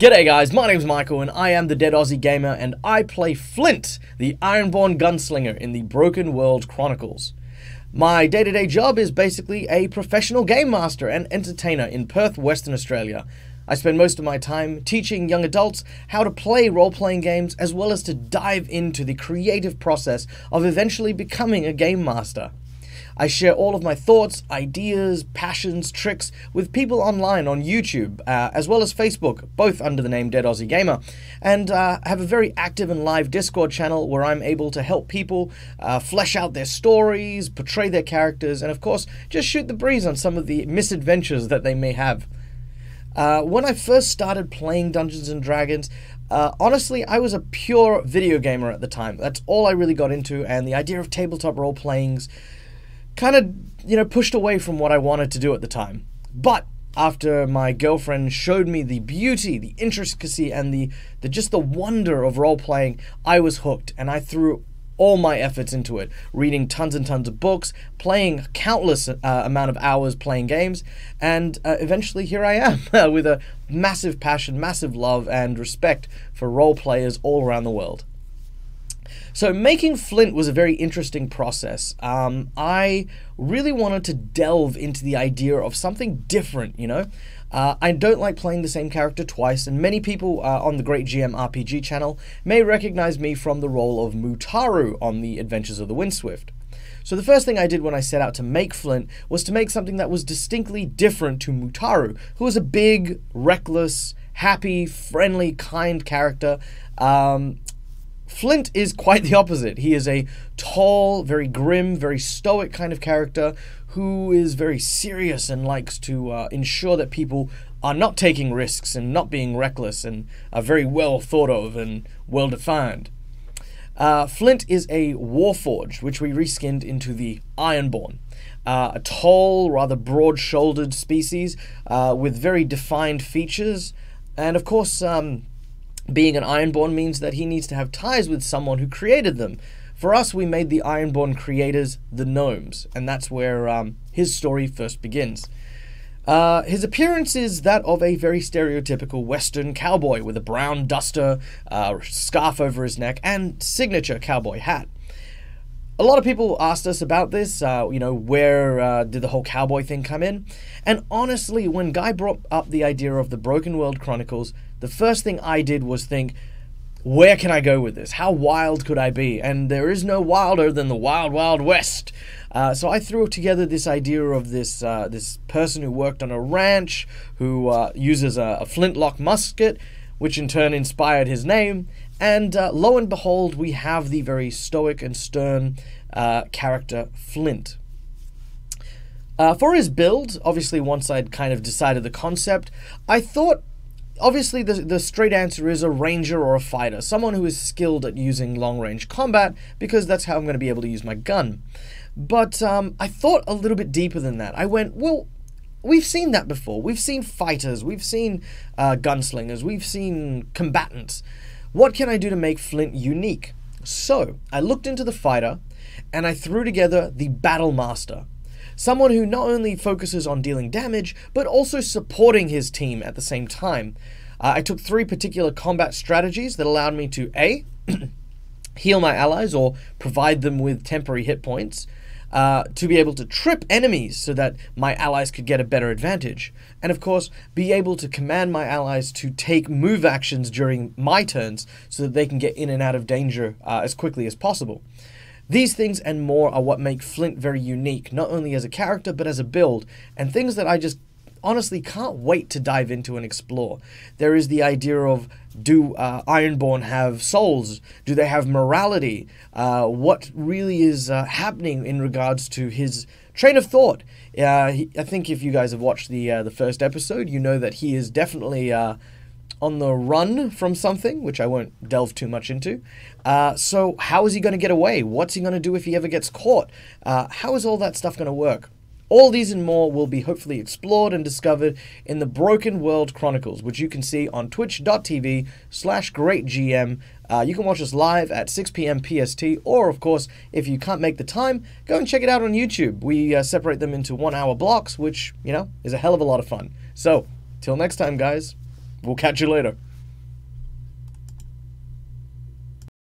G'day guys, my name's Michael and I am the Dead Aussie Gamer and I play Flint, the Ironborne gunslinger in the Broken World Chronicles. My day-to-day job is basically a professional game master and entertainer in Perth, Western Australia. I spend most of my time teaching young adults how to play role-playing games as well as to dive into the creative process of eventually becoming a game master. I share all of my thoughts, ideas, passions, tricks with people online on YouTube, as well as Facebook, both under the name Dead Aussie Gamer, and have a very active and live Discord channel where I'm able to help people flesh out their stories, portray their characters, and of course, just shoot the breeze on some of the misadventures that they may have. When I first started playing Dungeons & Dragons, honestly, I was a pure video gamer at the time. That's all I really got into, and the idea of tabletop role-playings kind of, pushed away from what I wanted to do at the time. But after my girlfriend showed me the beauty, the intricacy, and the wonder of role-playing, I was hooked, and I threw all my efforts into it, reading tons and tons of books, playing countless amount of hours playing games, and eventually here I am with a massive passion, massive love, and respect for role players all around the world. So making Flint was a very interesting process. I really wanted to delve into the idea of something different, I don't like playing the same character twice, and many people on the Great GM RPG channel may recognize me from the role of Mutaru on the Adventures of the Windswift. So the first thing I did when I set out to make Flint was to make something that was distinctly different to Mutaru, who was a big, reckless, happy, friendly, kind character. Flint is quite the opposite. He is a tall, very grim, very stoic kind of character who is very serious and likes to ensure that people are not taking risks and not being reckless and are very well thought of and well defined. Flint is a warforged, which we reskinned into the Ironborne. A tall, rather broad-shouldered species with very defined features, and of course, being an Ironborne means that he needs to have ties with someone who created them. For us, we made the Ironborne creators the gnomes, and that's where his story first begins. His appearance is that of a very stereotypical Western cowboy with a brown duster, scarf over his neck, and signature cowboy hat. A lot of people asked us about this, where did the whole cowboy thing come in? And honestly, when Guy brought up the idea of the Broken World Chronicles, the first thing I did was think, where can I go with this? How wild could I be? And there is no wilder than the Wild Wild West. So I threw together this idea of this person who worked on a ranch, who uses a flintlock musket, which in turn inspired his name. And lo and behold, we have the very stoic and stern character Flint. For his build, obviously once I'd kind of decided the concept, I thought, obviously the straight answer is a ranger or a fighter, someone who is skilled at using long-range combat, because that's how I'm going to be able to use my gun. But I thought a little bit deeper than that. I went, well, we've seen that before. We've seen fighters, we've seen gunslingers, we've seen combatants. What can I do to make Flint unique? So I looked into the fighter, and I threw together the Battle Master. Someone who not only focuses on dealing damage, but also supporting his team at the same time. I took 3 particular combat strategies that allowed me to A, heal my allies or provide them with temporary hit points, to be able to trip enemies so that my allies could get a better advantage, and of course be able to command my allies to take move actions during my turns so that they can get in and out of danger as quickly as possible. These things and more are what make Flint very unique, not only as a character but as a build, and things that I just honestly can't wait to dive into and explore. There is the idea of, do Ironborne have souls? Do they have morality? What really is happening in regards to his train of thought? I think if you guys have watched the first episode, you know that he is definitely on the run from something, which I won't delve too much into. So how is he going to get away? What's he going to do if he ever gets caught? How is all that stuff going to work? All these and more will be hopefully explored and discovered in the Broken World Chronicles, which you can see on twitch.tv/greatgm. You can watch us live at 6 p.m. PST, or of course, if you can't make the time, go and check it out on YouTube. We separate them into 1-hour blocks, which, is a hell of a lot of fun. So, till next time, guys. We'll catch you later.